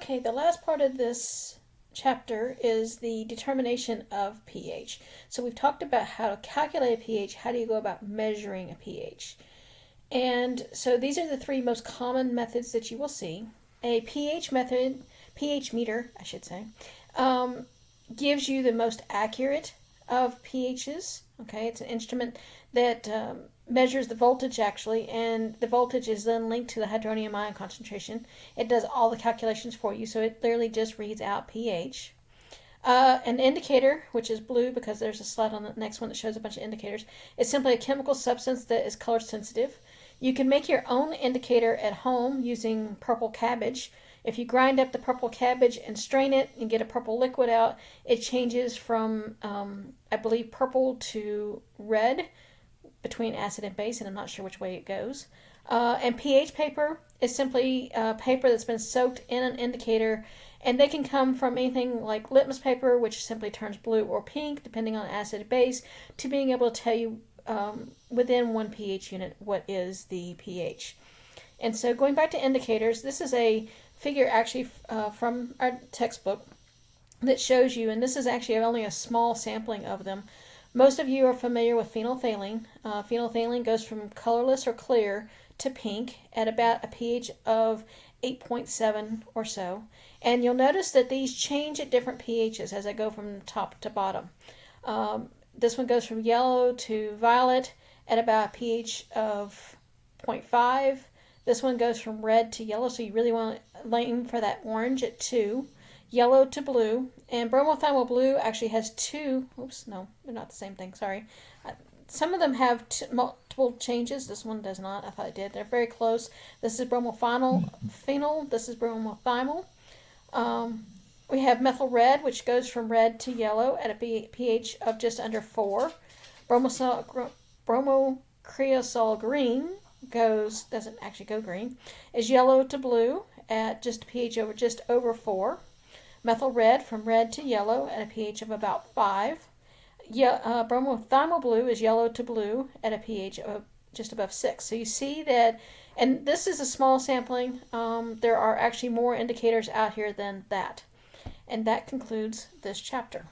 Okay, the last part of this chapter is the determination of pH. So we've talked about how to calculate a pH, how do you go about measuring a pH. And so these are the three most common methods that you will see. A pH method, pH meter, I should say, gives you the most accurate of pHs. Okay, it's an instrument that measures the voltage actually, and the voltage is then linked to the hydronium ion concentration. It does all the calculations for you, so it literally just reads out pH. An indicator, which is blue because there's a slide on the next one that shows a bunch of indicators, is simply a chemical substance that is color sensitive. You can make your own indicator at home using purple cabbage. If you grind up the purple cabbage and strain it and get a purple liquid out, it changes from, I believe, purple to red between acid and base, and I'm not sure which way it goes. And pH paper is simply paper that's been soaked in an indicator, and they can come from anything like litmus paper, which simply turns blue or pink depending on acid and base, to being able to tell you within one pH unit what is the pH. And so going back to indicators, this is a figure actually from our textbook that shows you, and this is actually only a small sampling of them. Most of you are familiar with phenolphthalein. Phenolphthalein goes from colorless or clear to pink at about a pH of 8.7 or so. And you'll notice that these change at different pHs as I go from top to bottom. This one goes from yellow to violet at about a pH of 0.5. This one goes from red to yellow, so you really want to aim for that orange at 2. Yellow to blue, and bromothymol blue actually has two. Oops, no, they're not the same thing. Sorry. Some of them have multiple changes. This one does not. I thought it did. They're very close. This is bromophenol. This is bromothymol. We have methyl red, which goes from red to yellow at a pH of just under 4. Bromocreosol green doesn't actually go green, is yellow to blue at just a pH just over 4. Methyl red from red to yellow at a pH of about 5. Bromothymol blue is yellow to blue at a pH of just above 6. So you see that, and this is a small sampling. There are actually more indicators out here than that. And that concludes this chapter.